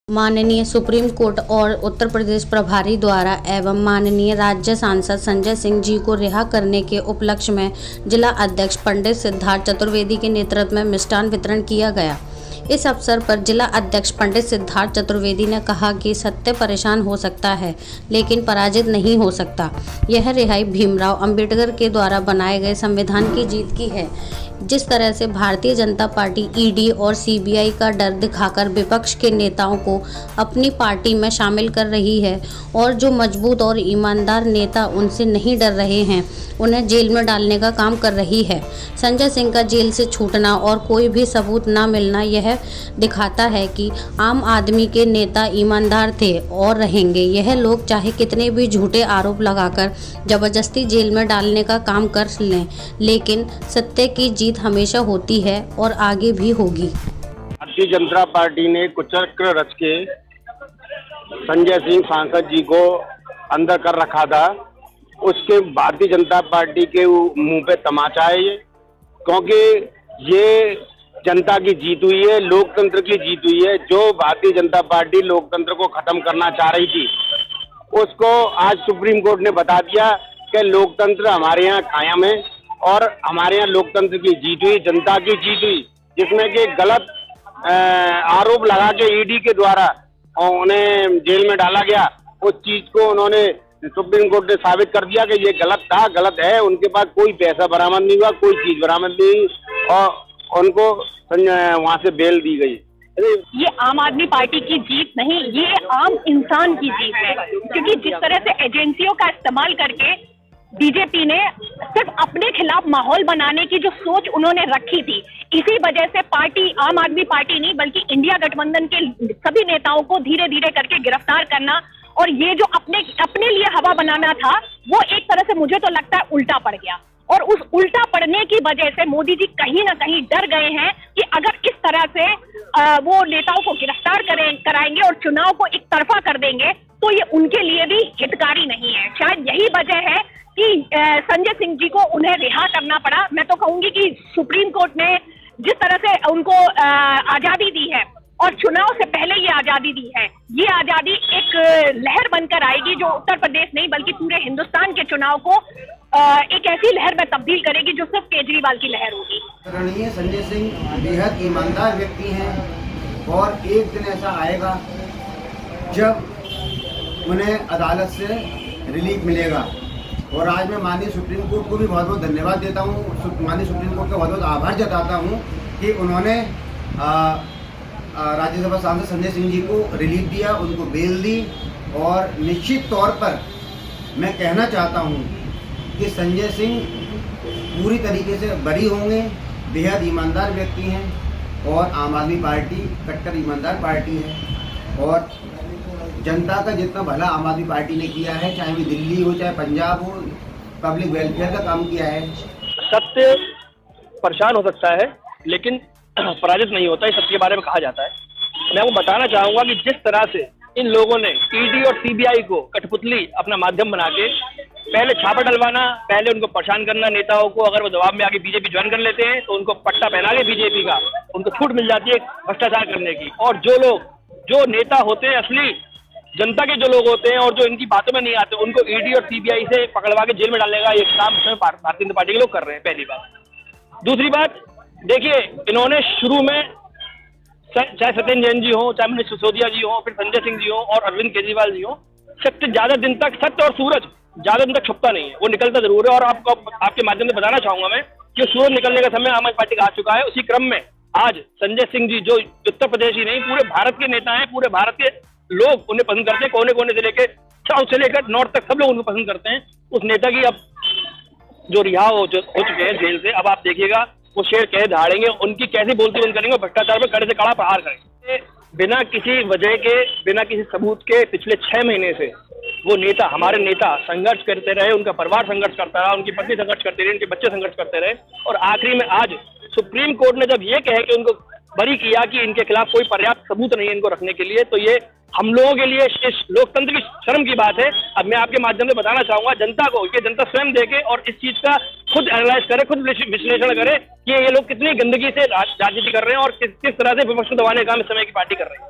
माननीय supreme court और उत्तर प्रदेश प्रभारी द्वारा एवं माननीय राज्य सांसद संजय सिंह जी को रिहा करने के उपलक्ष्य में जिला अध्यक्ष पंडित सिद्धार्थ चतुर्वेदी के नेतृत्व में मिष्ठान वितरण किया गया। इस अवसर पर जिला अध्यक्ष पंडित सिद्धार्थ चतुर्वेदी ने कहा कि सत्य परेशान हो सकता है लेकिन पराजित नहीं हो सकता। यह रिहाई भीमराव अंबेडकर के द्वारा बनाए गए संविधान की जीत की है। जिस तरह से भारतीय जनता पार्टी ईडी और सीबीआई का डर दिखाकर विपक्ष के नेताओं को अपनी पार्टी में शामिल कर रही है और जो मजबूत और ईमानदार नेता उनसे नहीं डर रहे हैं उन्हें जेल में डालने का काम कर रही है। संजय सिंह का जेल से छूटना और कोई भी सबूत न मिलना यह दिखाता है कि आम आदमी के नेता ईमानदार थे और रहेंगे। यह लोग चाहे कितने भी झूठे आरोप लगाकर जबरदस्ती जेल में डालने का काम कर लें, लेकिन सत्य की जीत हमेशा होती है और आगे भी होगी। भारतीय जनता पार्टी ने कुचक्र रच के संजय सिंह सांसद जी को अंदर कर रखा था। उसके भारतीय जनता पार्टी के मुंह पे तमाचा है ये, क्योंकि ये जनता की जीत हुई है, लोकतंत्र की जीत हुई है। जो भारतीय जनता पार्टी लोकतंत्र को खत्म करना चाह रही थी उसको आज सुप्रीम कोर्ट ने बता दिया कि लोकतंत्र हमारे यहाँ कायम है और हमारे यहाँ लोकतंत्र की जीत हुई, जनता की जीत हुई, जिसमें कि गलत आरोप लगा के ईडी के द्वारा उन्हें जेल में डाला गया। उस चीज को उन्होंने सुप्रीम कोर्ट ने साबित कर दिया कि ये गलत था, गलत है। उनके पास कोई पैसा बरामद नहीं हुआ, कोई चीज बरामद नहीं हुई और उनको वहां से बेल दी गई। ये आम आदमी पार्टी की जीत नहीं, ये आम इंसान की जीत है, क्योंकि जिस तरह से एजेंसियों का इस्तेमाल करके बीजेपी ने सिर्फ अपने खिलाफ माहौल बनाने की जो सोच उन्होंने रखी थी, इसी वजह से पार्टी, आम आदमी पार्टी नहीं बल्कि इंडिया गठबंधन के सभी नेताओं को धीरे धीरे करके गिरफ्तार करना और ये जो अपने लिए हवा बनाना था वो एक तरह से मुझे तो लगता है उल्टा पड़ गया। और उस उल्टा पड़ने की वजह से मोदी जी कहीं ना कहीं डर गए हैं कि अगर इस तरह से वो नेताओं को गिरफ्तार कराएंगे और चुनाव को एक तरफा कर देंगे तो ये उनके लिए भी हितकारी नहीं है। शायद यही वजह है कि संजय सिंह जी को उन्हें रिहा करना पड़ा। मैं तो कहूंगी कि सुप्रीम कोर्ट ने जिस तरह से उनको आजादी दी है और चुनाव से पहले ये आजादी दी है, ये आजादी एक लहर बनकर आएगी जो उत्तर प्रदेश नहीं बल्कि पूरे हिंदुस्तान के चुनाव को एक ऐसी लहर में तब्दील करेगी जो सिर्फ केजरीवाल की लहर होगी। आदरणीय संजय सिंह बेहद ईमानदार व्यक्ति हैं और एक दिन ऐसा आएगा जब उन्हें अदालत से रिलीफ मिलेगा। और आज मैं माननीय सुप्रीम कोर्ट को भी बहुत बहुत धन्यवाद देता हूँ, माननीय सुप्रीम कोर्ट का बहुत बहुत आभार जताता हूँ कि उन्होंने राज्यसभा सांसद संजय सिंह जी को रिलीफ दिया, उनको बेल दी। और निश्चित तौर पर मैं कहना चाहता हूँ कि संजय सिंह पूरी तरीके से बरी होंगे, बेहद ईमानदार व्यक्ति हैं और आम आदमी पार्टी कट्टर ईमानदार पार्टी है और जनता का जितना भला आम आदमी पार्टी ने किया है, चाहे वो दिल्ली हो चाहे पंजाब हो, पब्लिक वेलफेयर का काम किया है। सत्य परेशान हो सकता है लेकिन पराजित नहीं होता है, सत्य के बारे में कहा जाता है। मैं वो बताना चाहूंगा कि जिस तरह से इन लोगों ने ईडी और सीबीआई को कठपुतली अपना माध्यम बना के पहले छापा डलवाना, पहले उनको परेशान करना, नेताओं को अगर वो दबाव में आके बीजेपी ज्वाइन कर लेते हैं तो उनको पट्टा पहना के बीजेपी का उनको छूट मिल जाती है भ्रष्टाचार करने की। और जो नेता होते हैं असली जनता के जो लोग होते हैं और जो इनकी बातों में नहीं आते उनको ईडी और सीबीआई से पकड़वा के जेल में डालने का एक काम भारतीय जनता पार्टी के लोग कर रहे हैं। पहली बात। दूसरी बात, देखिए इन्होंने शुरू में चाहे सत्येंद्र जैन जी हो, चाहे मनीष सिसोदिया जी हो, फिर संजय सिंह जी हो और अरविंद केजरीवाल जी हो, सत्य ज्यादा दिन तक, सत्य और सूरज ज्यादा दिन तक छुपता नहीं है, वो निकलता जरूर है। और आपको आपके माध्यम से बताना चाहूंगा मैं कि सूरज निकलने का समय आम आदमी पार्टी का आ चुका है। उसी क्रम में आज संजय सिंह जी जो उत्तर प्रदेश ही नहीं पूरे भारत के नेता हैं, पूरे भारत के लोग उन्हें पसंद करते हैं, कोने कोने से लेकर साउथ से लेकर नॉर्थ तक सब लोग उनको पसंद करते हैं। उस नेता की अब जो रिहा हो चुके हैं जेल से, अब आप देखिएगा वो शेर कैसे दहाड़ेंगे, उनकी कैसी बोलती बंद करेंगे, भ्रष्टाचार पर कड़े से कड़ा प्रहार करेंगे। बिना किसी वजह के, बिना किसी सबूत के पिछले 6 महीने से वो नेता, हमारे नेता संघर्ष करते रहे, उनका परिवार संघर्ष करता रहा, उनकी पत्नी संघर्ष करती रही, उनके बच्चे संघर्ष करते रहे और आखिरी में आज सुप्रीम कोर्ट ने जब ये कहे कि उनको बरी किया कि इनके खिलाफ कोई पर्याप्त सबूत नहीं है इनको रखने के लिए, तो ये हम लोगों के लिए इस लोकतंत्र की शर्म की बात है। अब मैं आपके माध्यम से बताना चाहूंगा जनता को कि जनता स्वयं देखे और इस चीज का खुद एनालाइज करे, खुद विश्लेषण करे कि ये लोग कितनी गंदगी से राजनीति कर रहे हैं और किस तरह से विपक्ष को दबाने का काम इस समय की पार्टी कर रही है।